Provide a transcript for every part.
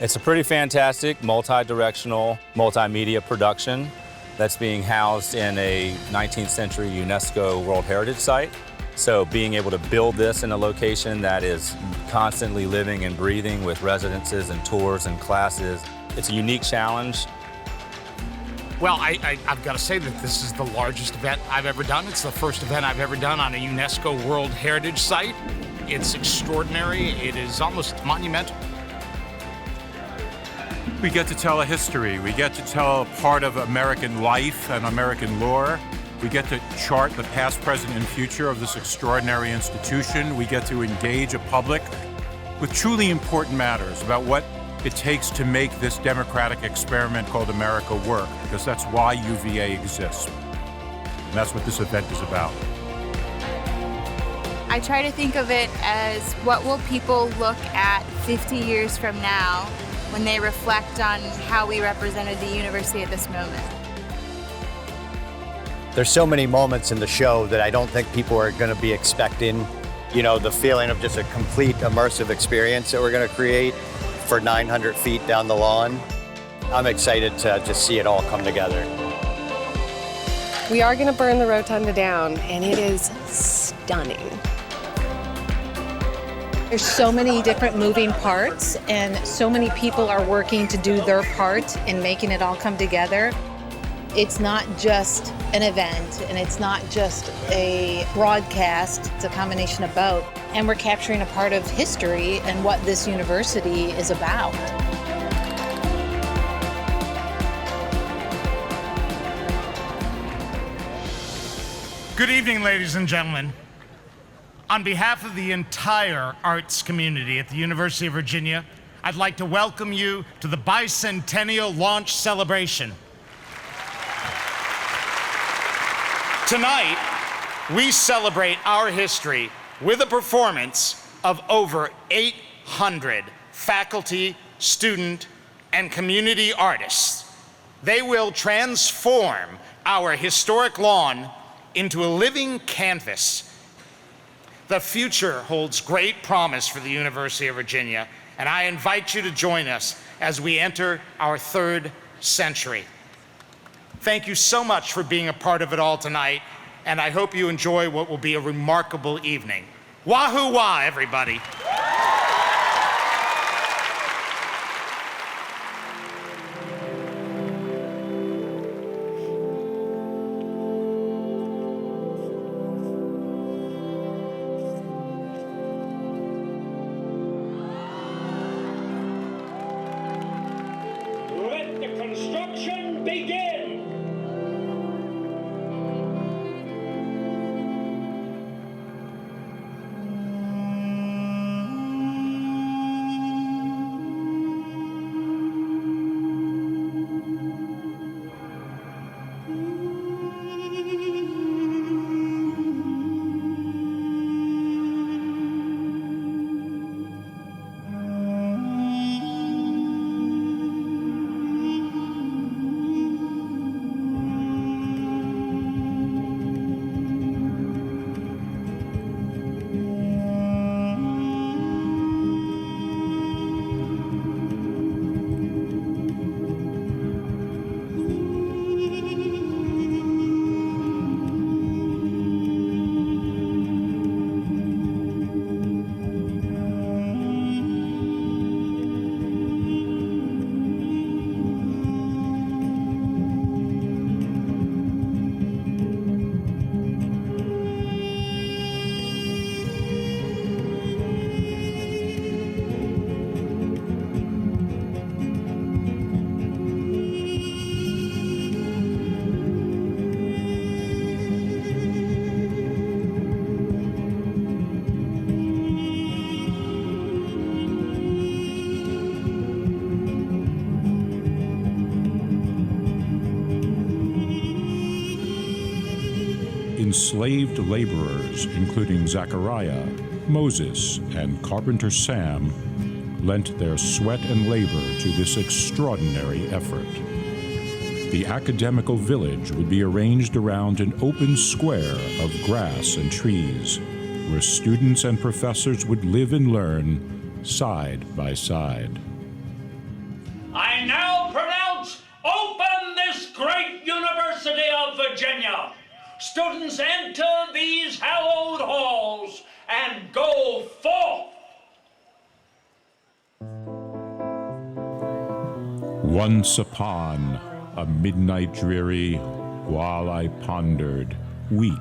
It's a pretty fantastic, multi-directional, multimedia production that's being housed in a 19th century UNESCO World Heritage Site. So being able to build this in a location that is constantly living and breathing with residences and tours and classes, it's a unique challenge. Well, I've got to say that this is the largest event I've ever done. It's the first event I've ever done on a UNESCO World Heritage Site. It's extraordinary. It is almost monumental. We get to tell a history. We get to tell part of American life and American lore. We get to chart the past, present, and future of this extraordinary institution. We get to engage a public with truly important matters about what it takes to make this democratic experiment called America work, because that's why UVA exists. And that's what this event is about. I try to think of it as what will people look at 50 years from now when they reflect on how we represented the university at this moment. There's so many moments in the show that I don't think people are going to be expecting, you know, the feeling of just a complete immersive experience that we're going to create for 900 feet down the lawn. I'm excited to just see it all come together. We are going to burn the rotunda down, and it is stunning. There's so many different moving parts, and so many people are working to do their part in making it all come together. It's not just an event, and it's not just a broadcast. It's a combination of both. And we're capturing a part of history and what this university is about. Good evening, ladies and gentlemen. On behalf of the entire arts community at the University of Virginia, I'd like to welcome you to the Bicentennial launch celebration. Tonight, we celebrate our history with a performance of over 800 faculty, student, and community artists. They will transform our historic lawn into a living canvas. The future holds great promise for the University of Virginia, and I invite you to join us as we enter our third century. Thank you so much for being a part of it all tonight, and I hope you enjoy what will be a remarkable evening. Wahoo wah, everybody. Let the construction begin! Enslaved laborers, including Zachariah, Moses, and Carpenter Sam, lent their sweat and labor to this extraordinary effort. The academical village would be arranged around an open square of grass and trees, where students and professors would live and learn side by side. I now pronounce open this great University of Virginia. Students enter these hallowed halls and go forth. Once upon a midnight dreary, while I pondered, weak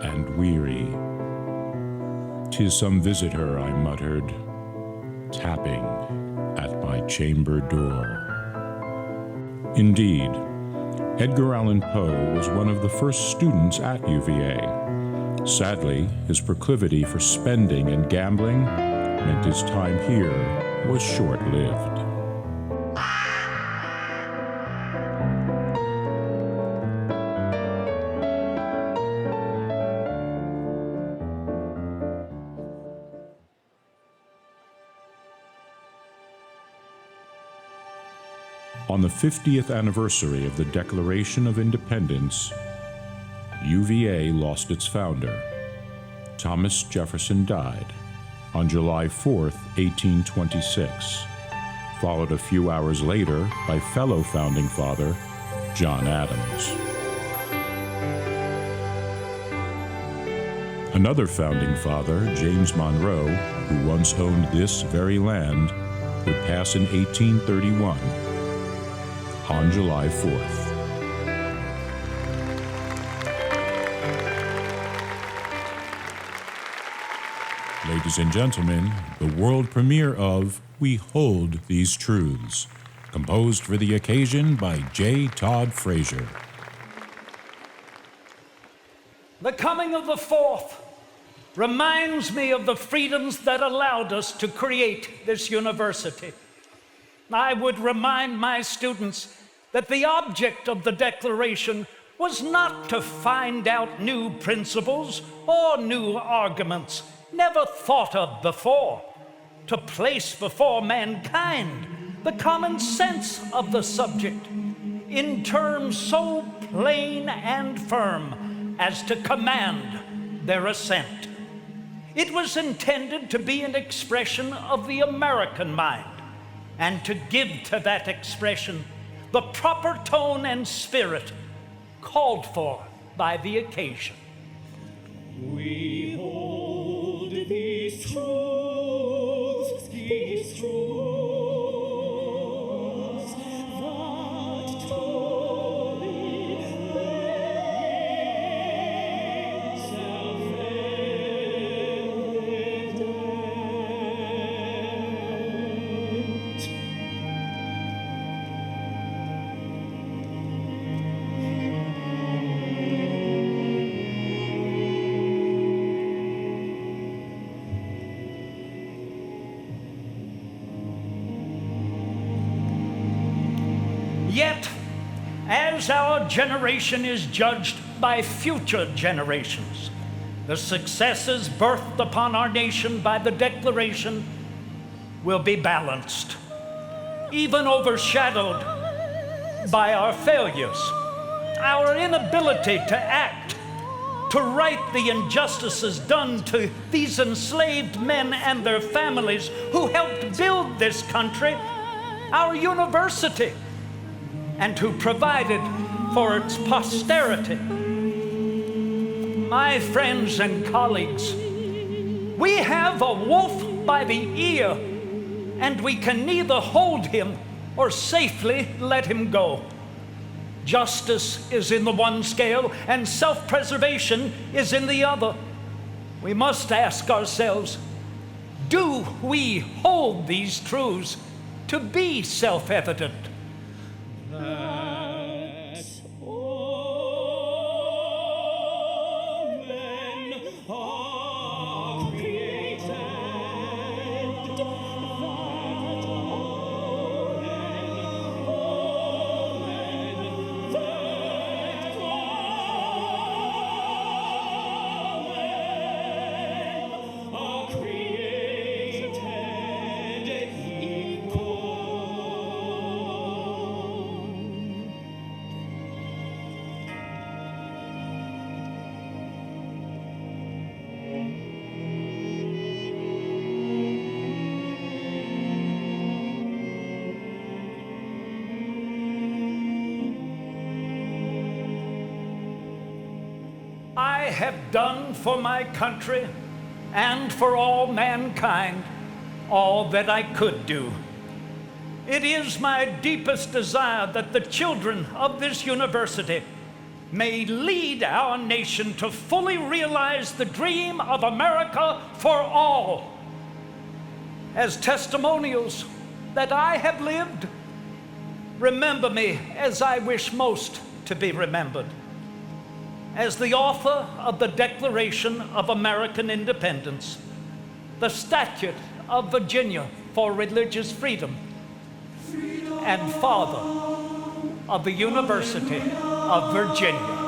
and weary. "'Tis some visitor," I muttered, tapping at my chamber door. Indeed, Edgar Allan Poe was one of the first students at UVA. Sadly, his proclivity for spending and gambling meant his time here was short-lived. On the 50th anniversary of the Declaration of Independence, UVA lost its founder. Thomas Jefferson died on July 4th, 1826, followed a few hours later by fellow founding father John Adams. Another founding father, James Monroe, who once owned this very land, would pass in 1831 on July 4th. Ladies and gentlemen, the world premiere of We Hold These Truths, composed for the occasion by J. Todd Frazier. The coming of the Fourth reminds me of the freedoms that allowed us to create this university. I would remind my students that the object of the Declaration was not to find out new principles or new arguments never thought of before, to place before mankind the common sense of the subject in terms so plain and firm as to command their assent. It was intended to be an expression of the American mind, and to give to that expression the proper tone and spirit called for by the occasion. We hold these truths, that truly make self-evident. Yet, as our generation is judged by future generations, the successes birthed upon our nation by the Declaration will be balanced, even overshadowed by our failures, our inability to act, to right the injustices done to these enslaved men and their families who helped build this country, our university, and who provided for its posterity. My friends and colleagues, we have a wolf by the ear, and we can neither hold him or safely let him go. Justice is in the one scale, and self-preservation is in the other. We must ask ourselves, do we hold these truths to be self-evident? That all men are created, that all men, are created equal. have done for my country and for all mankind all that I could do. It is my deepest desire that the children of this university may lead our nation to fully realize the dream of America for all. As testimonials that I have lived, remember me as I wish most to be remembered. As the author of the Declaration of American Independence, the Statute of Virginia for Religious Freedom, and father of the University of Virginia.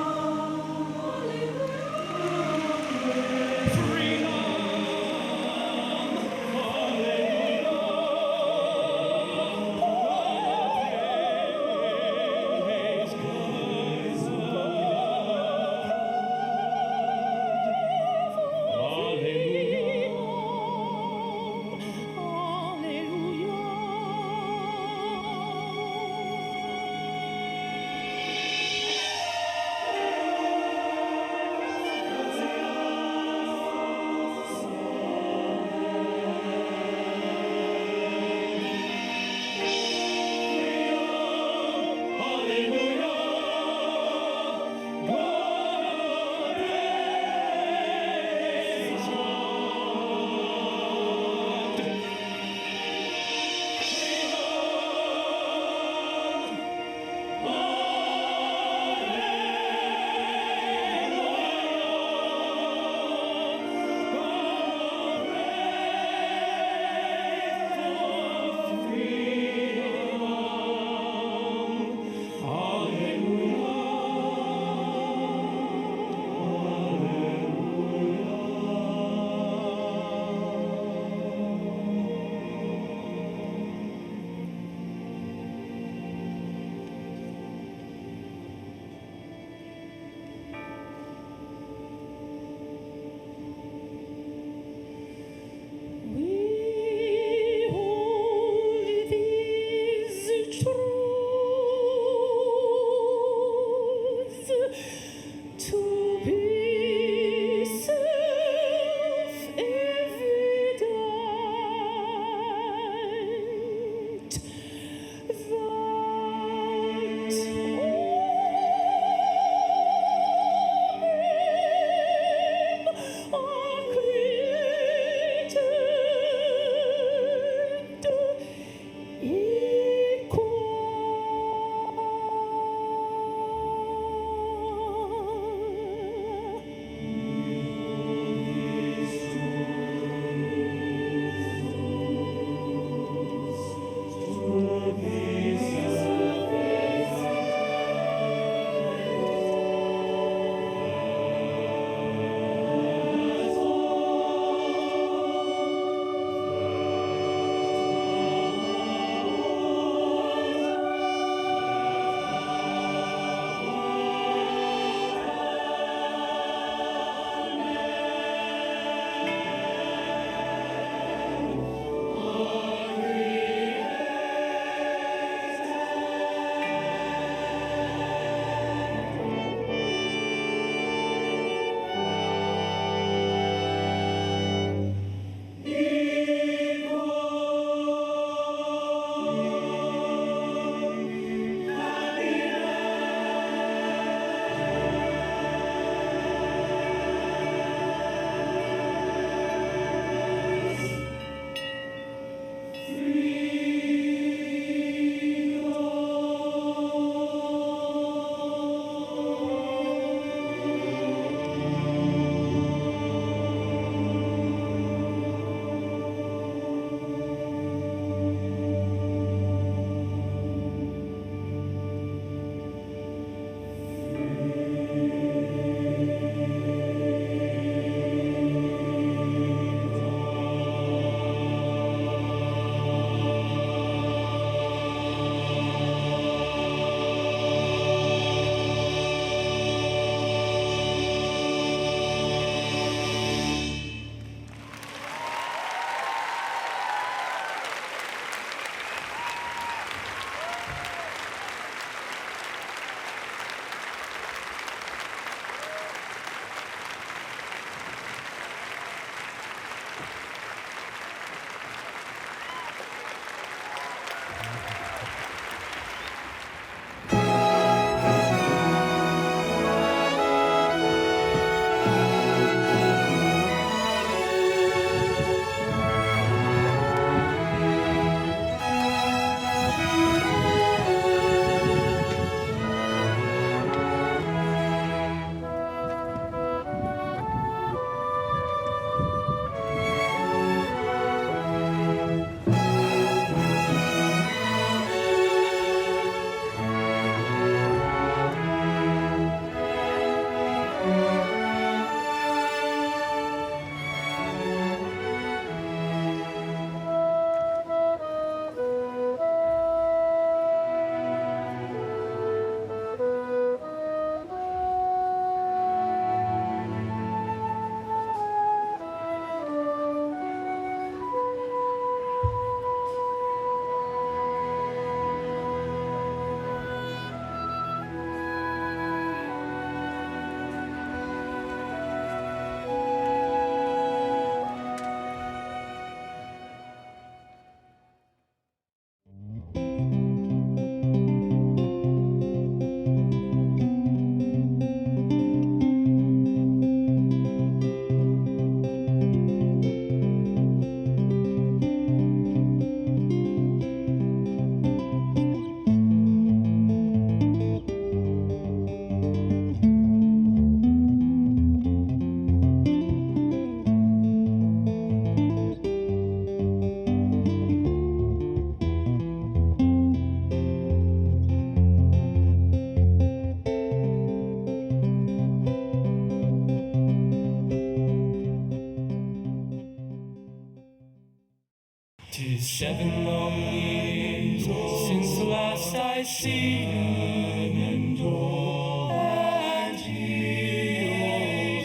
'Tis 7 long years since the last I see you, and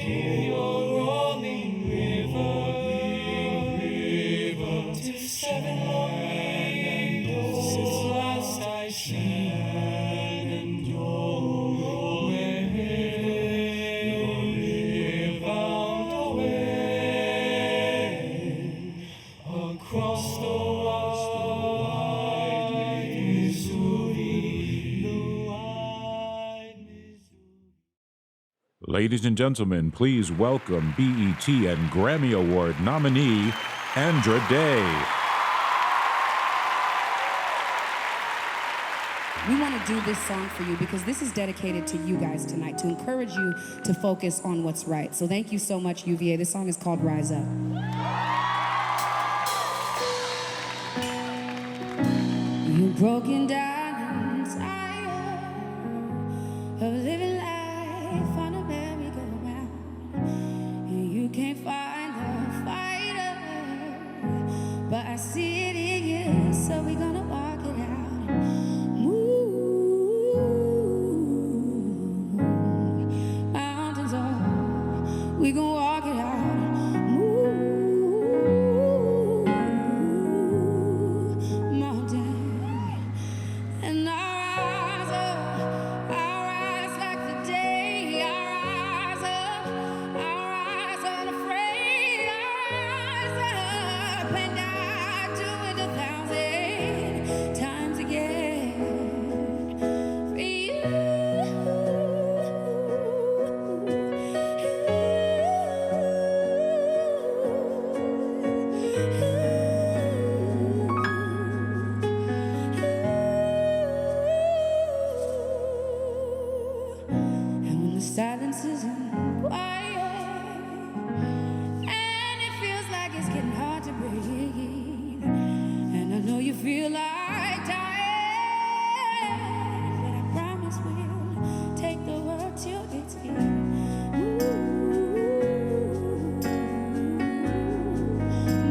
hear your rolling river. 'Tis 7 long years since the last I see you, and where you found a way across the wide Missouri, the wide Missouri. Ladies and gentlemen, please welcome BET and Grammy Award nominee Andra Day. We want to do this song for you because this is dedicated to you guys tonight, to encourage you to focus on what's right. So thank you so much, UVA. This song is called Rise Up. You're broken down and tired of living life on a merry-go-round, and you can't find a fighter, but I see it in you, so we're gonna walk it out. Mountains up, we gon' walk it out. Mountain, and I rise up, I rise like the day. I rise up, I rise unafraid. I rise up, and I do it 1,000 times again for you. And when the silence isn't quiet, and it feels like it's getting hard to breathe, and I know you feel like dying, but I promise we'll take the world till it's here.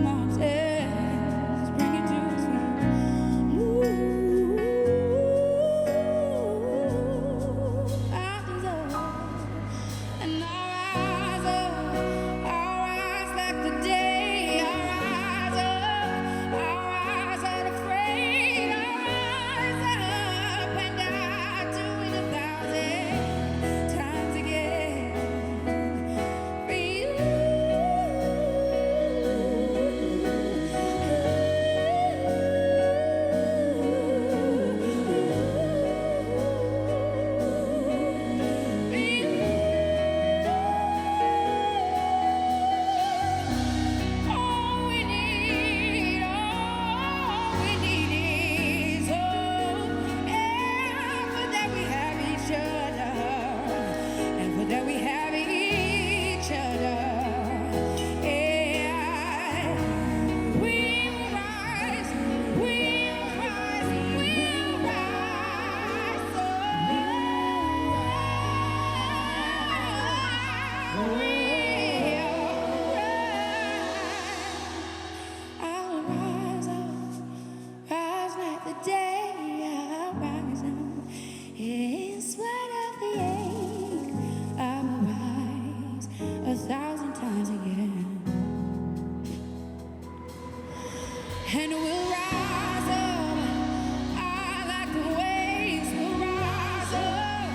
Mountains, bring it to us. Mountains up, and I rise like the day. I rise unafraid. I rise up, and I do it 1,000 times again for you. All we need is hope, and for that we have each other, and for that we have each other. Yeah, we will rise, we will rise, we will rise. I'll rise up, rise like the day. I'll rise up in spite of the ache. I'll rise 1,000 times again, and we'll rise up. I like the waves. We'll rise up,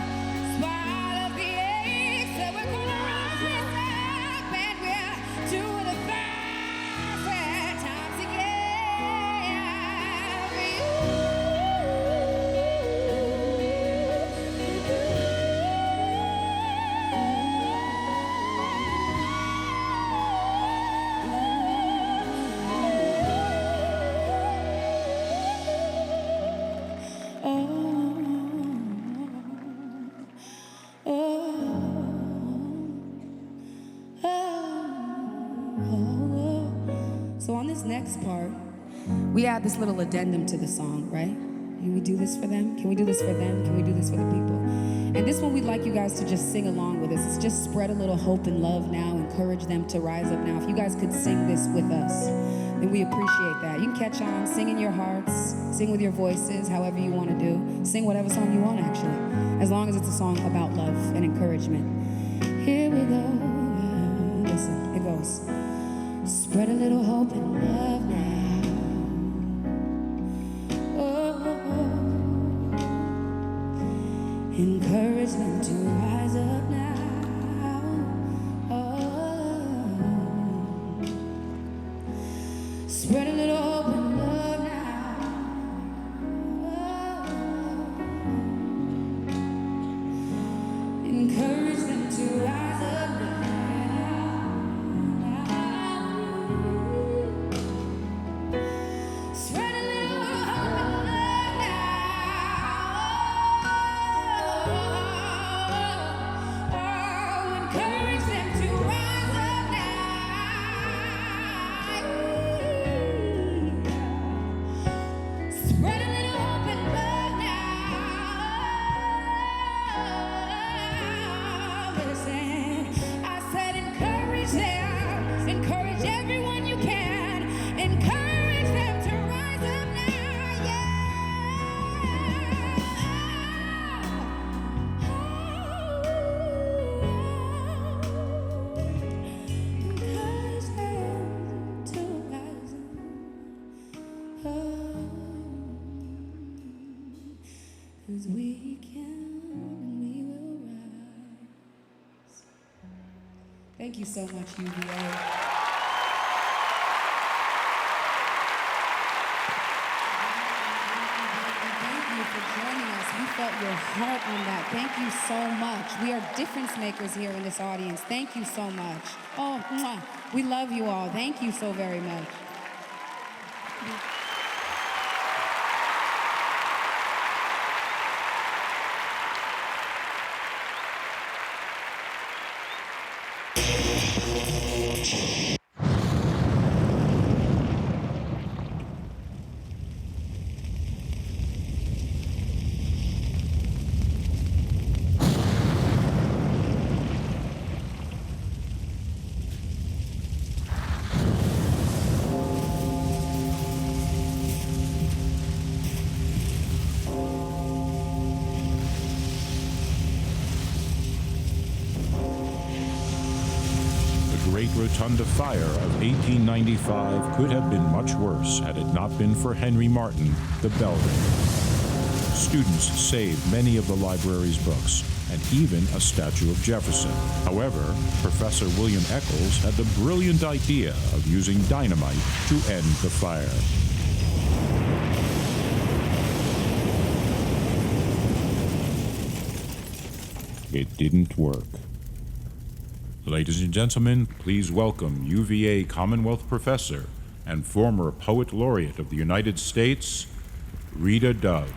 spite of the ache. So we're gonna rise up, and we'll do it 1,000 times again for you. So on this next part, we add this little addendum to the song, right? Can we do this for them? Can we do this for them? Can we do this for the people? And this one we'd like you guys to just sing along with us. It's just spread a little hope and love now, encourage them to rise up now. If you guys could sing this with us. then we appreciate that. You can catch on, sing in your hearts, sing with your voices, however you want to do. Sing whatever song you want, actually, as long as it's a song about love and encouragement. Here we go. Listen, it goes. Spread a little hope and love now. Oh, encouragement to rise up now. Spread a little hope and love now. Encourage them to rise up now. Spread a little hope and love now. Oh, encourage them to rise up now. Spread a little hope and love now. Listen, I said encourage them. Encourage everyone you can. Encourage them to rise up now. Encourage them to rise up. 'Cause we can and we will rise. Thank you so much, UVA. Thank you for joining us. We felt your heart on that. Thank you so much. We are difference makers here in this audience. Thank you so much. Oh, mwah. We love you all. Thank you so very much. The Great Rotunda Fire of 1895 could have been much worse had it not been for Henry Martin, the bell ringer. Students saved many of the library's books, and even a statue of Jefferson. However, Professor William Eccles had the brilliant idea of using dynamite to end the fire. It didn't work. Ladies and gentlemen, please welcome UVA Commonwealth Professor and former Poet Laureate of the United States, Rita Dove.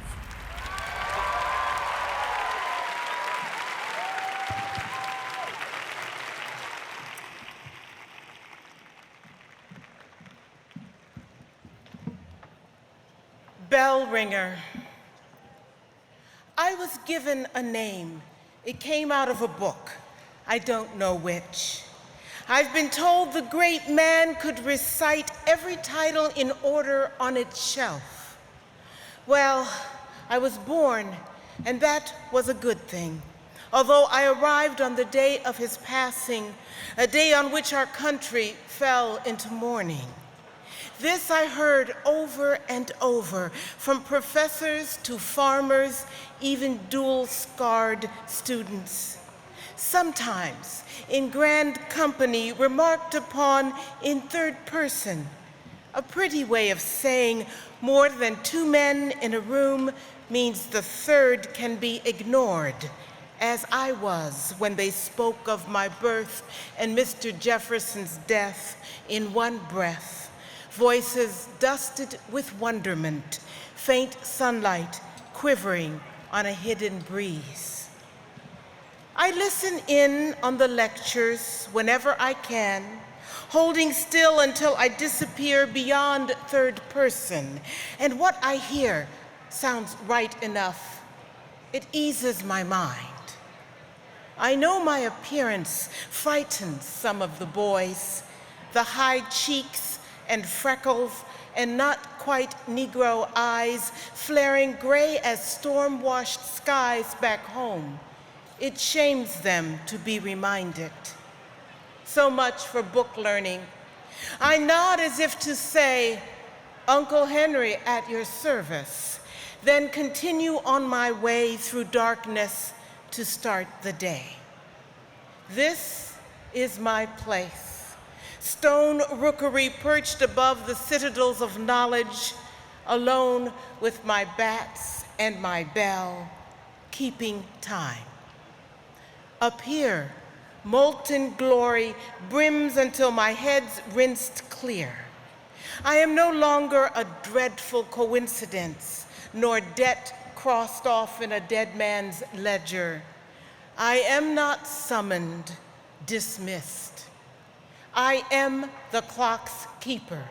Bell ringer. I was given a name. It came out of a book. I don't know which. I've been told the great man could recite every title in order on its shelf. Well, I was born, and that was a good thing. Although I arrived on the day of his passing, a day on which our country fell into mourning. This I heard over and over, from professors to farmers, even dual-scarred students. Sometimes, in grand company, remarked upon in third person, a pretty way of saying more than two men in a room means the third can be ignored, as I was when they spoke of my birth and Mr. Jefferson's death in one breath. Voices dusted with wonderment, faint sunlight quivering on a hidden breeze. I listen in on the lectures whenever I can, holding still until I disappear beyond third person. And what I hear sounds right enough. It eases my mind. I know my appearance frightens some of the boys, the high cheeks and freckles and not quite Negro eyes flaring gray as storm-washed skies back home. It shames them to be reminded. So much for book learning. I nod as if to say, Uncle Henry at your service, then continue on my way through darkness to start the day. This is my place, stone rookery perched above the citadels of knowledge, alone with my bats and my bell, keeping time. Up here, molten glory brims until my head's rinsed clear. I am no longer a dreadful coincidence, nor debt crossed off in a dead man's ledger. I am not summoned, dismissed. I am the clock's keeper.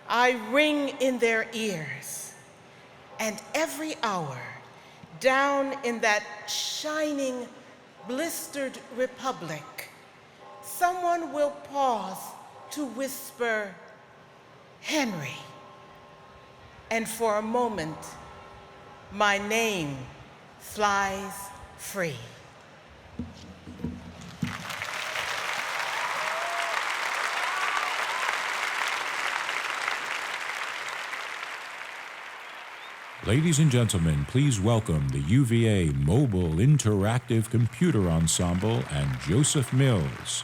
I ring in their ears, and every hour, down in that shining, blistered republic, someone will pause to whisper, Henry. And for a moment, my name flies free. Ladies and gentlemen, please welcome the UVA Mobile Interactive Computer Ensemble and Joseph Mills.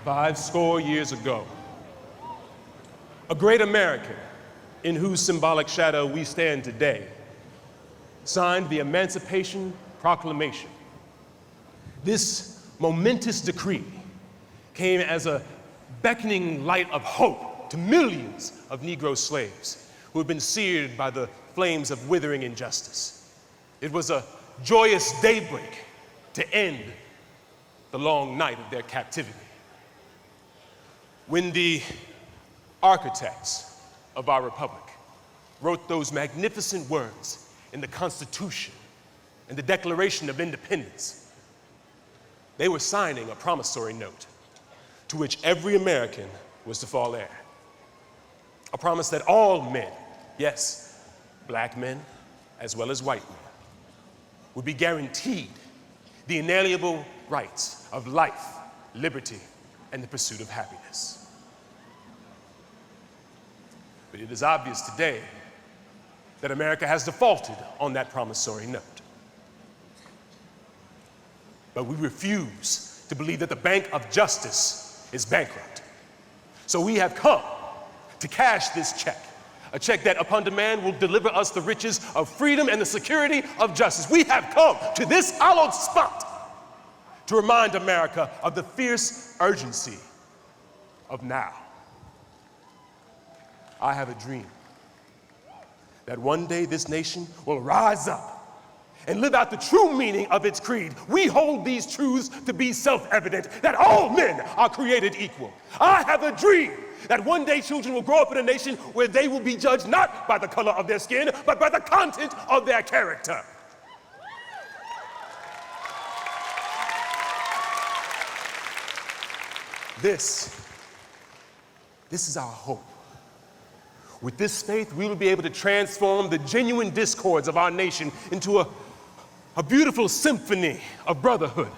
50 years ago, a great American in whose symbolic shadow we stand today signed the Emancipation Proclamation. This momentous decree came as a beckoning light of hope to millions of Negro slaves who had been seared by the flames of withering injustice. It was a joyous daybreak to end the long night of their captivity. When the architects of our republic wrote those magnificent words in the Constitution and the Declaration of Independence, they were signing a promissory note to which every American was to fall heir. A promise that all men, yes, black men as well as white men, would be guaranteed the inalienable rights of life, liberty, and the pursuit of happiness. But it is obvious today that America has defaulted on that promissory note. But we refuse to believe that the Bank of Justice is bankrupt. So we have come to cash this check, a check that upon demand will deliver us the riches of freedom and the security of justice. We have come to this hallowed spot to remind America of the fierce urgency of now. I have a dream that one day this nation will rise up and live out the true meaning of its creed. We hold these truths to be self-evident, that all men are created equal. I have a dream that one day children will grow up in a nation where they will be judged not by the color of their skin, but by the content of their character. This is our hope. With this faith, we will be able to transform the genuine discords of our nation into a beautiful symphony of brotherhood.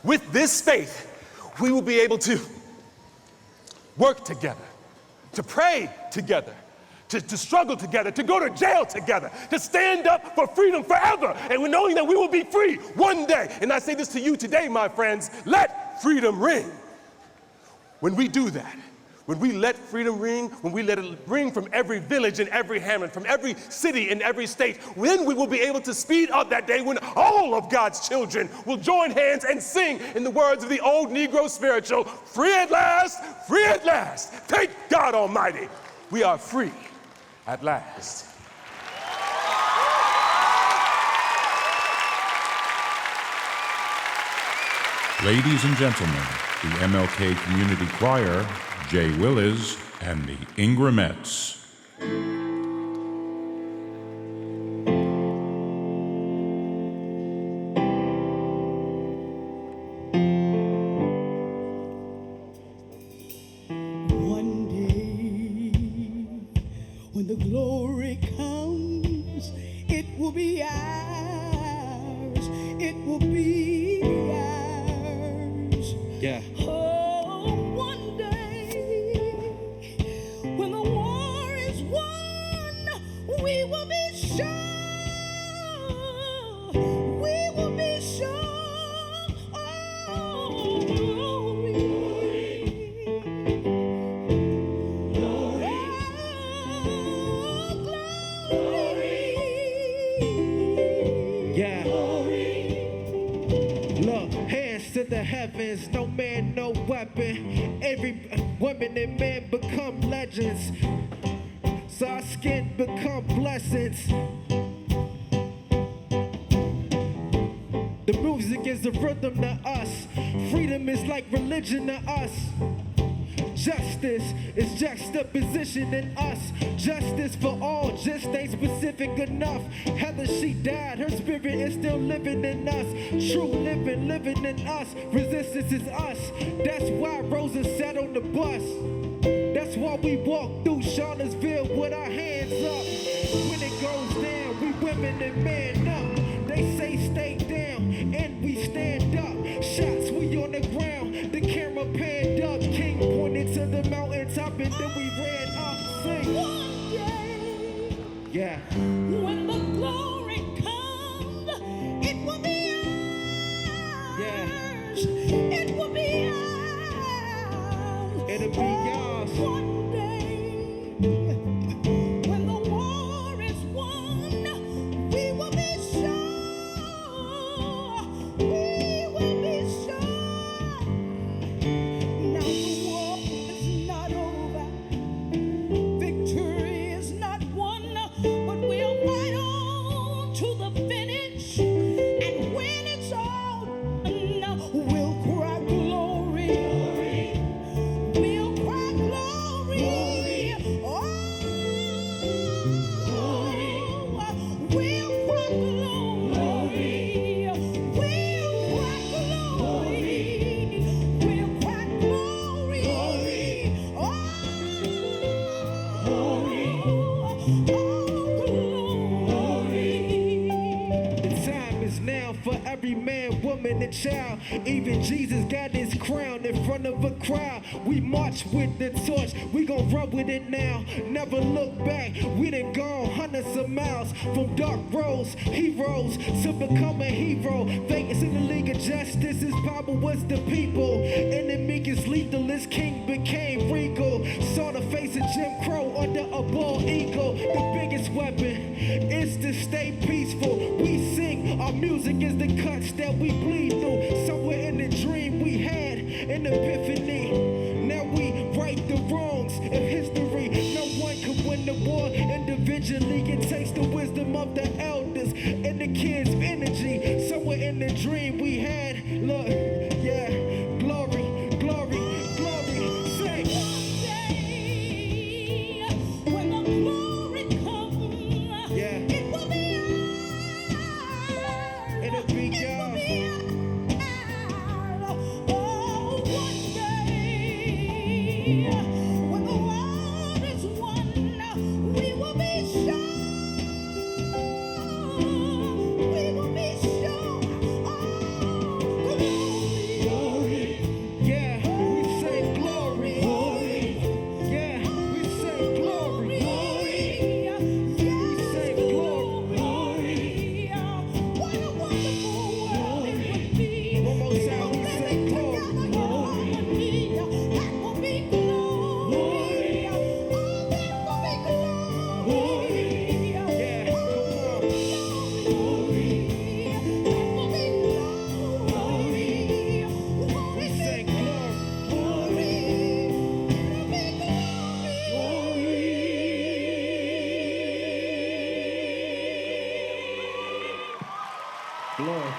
With this faith, we will be able to work together, to pray together, to struggle together, to go to jail together, to stand up for freedom forever, and we're knowing that we will be free one day. And I say this to you today, my friends, let freedom ring. When we do that, when we let freedom ring, when we let it ring from every village and every hamlet, from every city and every state, then we will be able to speed up that day when all of God's children will join hands and sing in the words of the old Negro spiritual, free at last, thank God Almighty, we are free at last. Ladies and gentlemen, the MLK Community Choir, Jay Willis and the Ingramettes. One day, when the glory comes, it will be ours. It will be ours. Yeah. We will be sure. We will be sure. Oh, glory. Glory. Oh, glory. Yeah. Glory. Look, hands to the heavens, no man, no weapon. Every woman and man become legends. So our skin become blessings. The music is the rhythm to us. Freedom is like religion to us. Justice is juxtaposition in us. Justice for all just ain't specific enough. Heather, she died, her spirit is still living in us. True living in us. Resistance is us. That's why Rosa sat on the bus. That's why we walk through Charlottesville with our hands up. When it goes down, we women and man up. They say stay down, and we stand up. Shots, we on the ground, the camera panned up. King pointed to the mountaintop, and then we ran up. Sing. One day, yeah. when the glory comes, it will be ours. Yeah. It will be ours. Even Jesus got his crown in front of a crowd. We march with the torch, we gon' run with it now. Never look back, we done gone hundreds of miles. From dark roads, heroes, to become a hero. Vegas in the League of Justice, his power was the people. Enemy is lethal, his king became regal. Saw the face of Jim Crow under a bald eagle. The biggest weapon is to stay peaceful. We sing, our music is the cuts that we bleed through. Somewhere in the dream we had an epiphany. Now we right the wrongs of history. No one can win the war individually. It takes the wisdom of the elders and the kids' energy. Somewhere in the dream we had, look, yeah, glory, glory, glory, sing. When the glory comes, Yeah. it will be It'll be yours. oh, one day, when the world is won, we will be sure. We will be sure. Glory. Yeah, we say glory. Yeah, we say glory. We say glory. What a wonderful world it would be. One more time, we say glory. That will be glory. Oh, that will be glory. Yeah, come on. We say glory. Glory.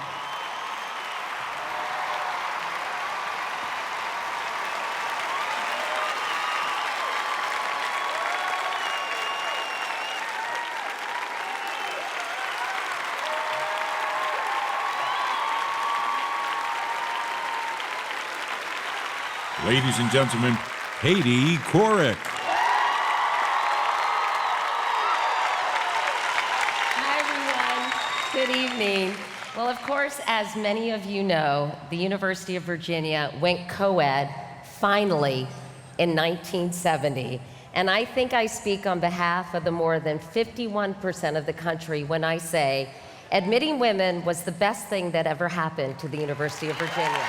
Ladies and gentlemen, Haiti Korrick. Hi, everyone. Good evening. Well, of course, as many of you know, the University of Virginia went co-ed finally in 1970. And I think I speak on behalf of the more than 51% of the country when I say admitting women was the best thing that ever happened to the University of Virginia.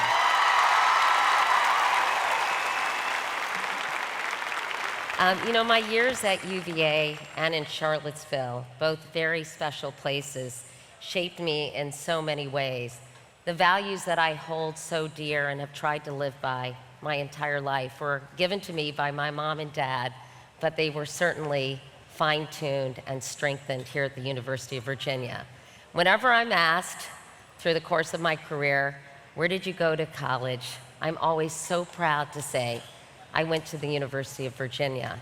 You know, my years at UVA and in Charlottesville, both very special places, shaped me in so many ways. The values that I hold so dear and have tried to live by my entire life were given to me by my mom and dad, but they were certainly fine-tuned and strengthened here at the University of Virginia. Whenever I'm asked through the course of my career, where did you go to college? I'm always so proud to say, I went to the University of Virginia.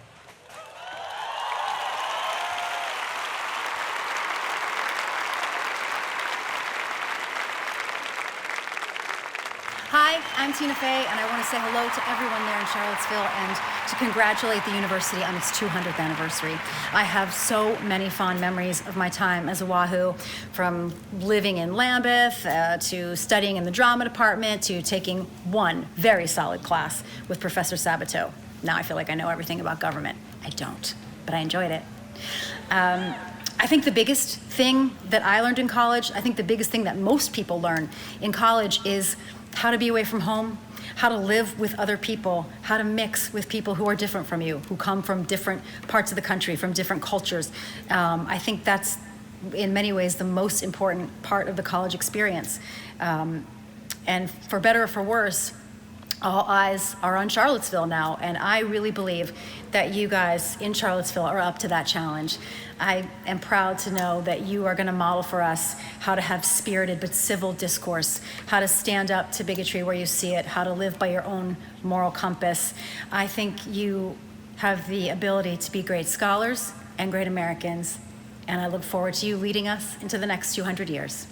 Hi, I'm Tina Fey, and I want to say hello to everyone there in Charlottesville and to congratulate the university on its 200th anniversary. I have so many fond memories of my time as a Wahoo, from living in Lambeth to studying in the drama department to taking one very solid class with Professor Sabato. Now I feel like I know everything about government. I don't, but I enjoyed it. I think the biggest thing that I learned in college, I think the biggest thing that most people learn in college is how to be away from home, how to live with other people, how to mix with people who are different from you, who come from different parts of the country, from different cultures. I think that's, in many ways, the most important part of the college experience. And for better or for worse, all eyes are on Charlottesville now, and I really believe that you guys in Charlottesville are up to that challenge. I am proud to know that you are going to model for us how to have spirited but civil discourse, how to stand up to bigotry where you see it, how to live by your own moral compass. I think you have the ability to be great scholars and great Americans, and I look forward to you leading us into the next 200 years.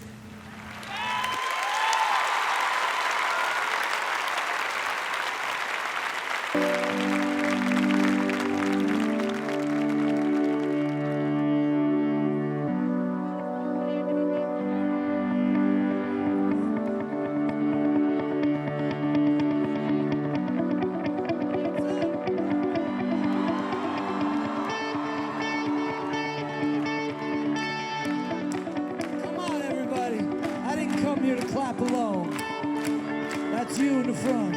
left, you in the front.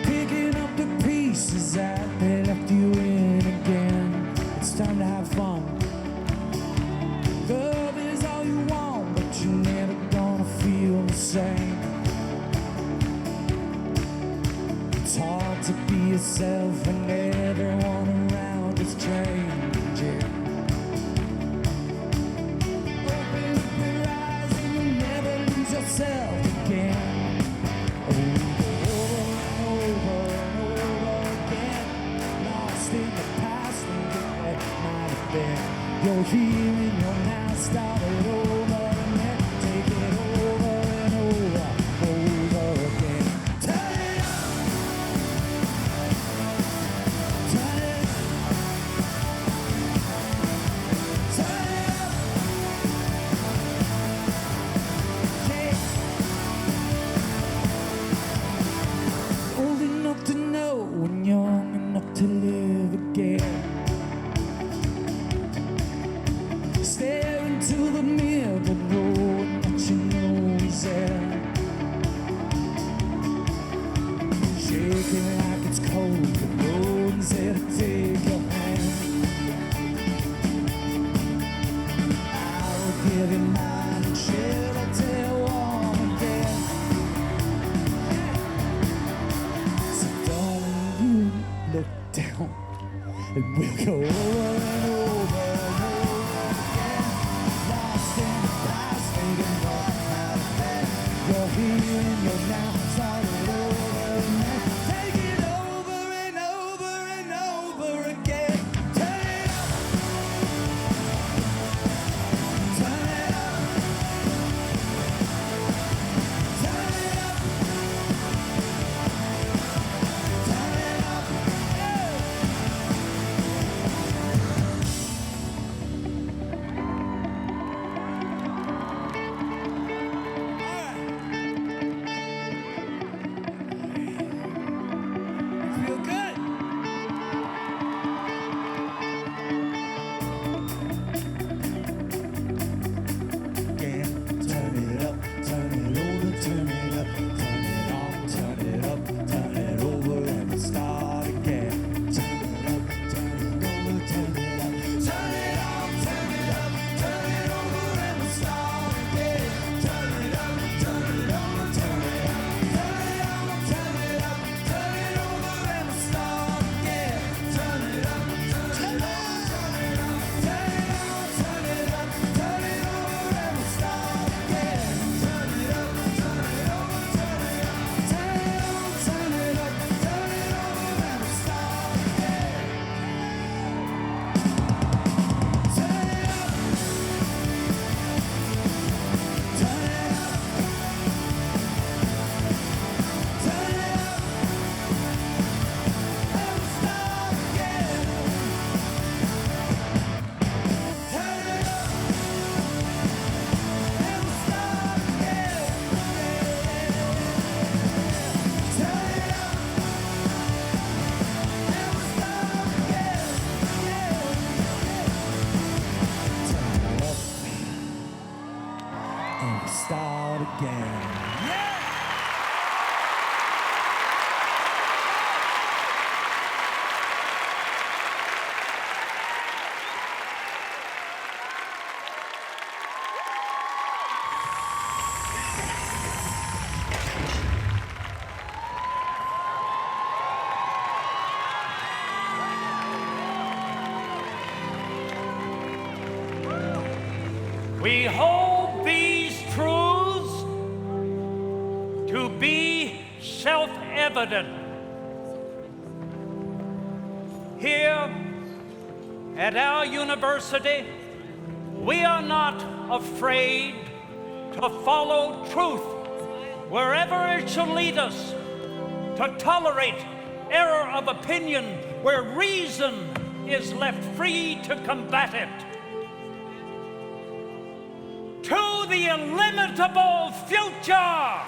Picking up the pieces that they left you in again. It's time to have fun. Love is all you want, but you're never gonna feel the same. It's hard to be yourself when everyone around is changing. Open up your eyes and you'll never lose yourself again. Over and over again, lost in the past and what might have been. You're here and you're now, start it over and then take it over and over again. Turn it up, turn it up, turn it up, yeah. Old enough to know and young enough to live again. Stare into the mirror, but knowing that you know is there. Shaking like it's cold, but no one's there to take your hand. I'll give you mine and share a tale warm again. So don't you look down, and we'll go over and over and over again. Lost in the past, thinking what might have been. You're here and you're now, start it over and then take it over and over and over again. Turn it up, turn it up, turn it up, turn it up, yeah. Feel good. Yeah, turn it up, turn it over, turn it up, turn it on, turn it up, turn it over, and start again. Turn it up, turn it over, turn it up, turn it on, turn it up, turn it over, and start again. Turn it up, turn it over, turn it up, turn it on, turn it up, turn it over, and start again. Turn it up, turn it up, turn it up, turn it on, turn it up, turn it over, and start again. Turn it up, turn it over, turn it up, turn it on, turn it up, turn it over, and start again. Turn it up, turn it up, turn it up, and start again. Turn it up, and start again. Turn it up, and start again. Turn it up, and start again. We hold these truths to be self-evident. Here at our university, we are not afraid to follow truth wherever it shall lead us, to tolerate error of opinion where reason is left free to combat it. To the illimitable future!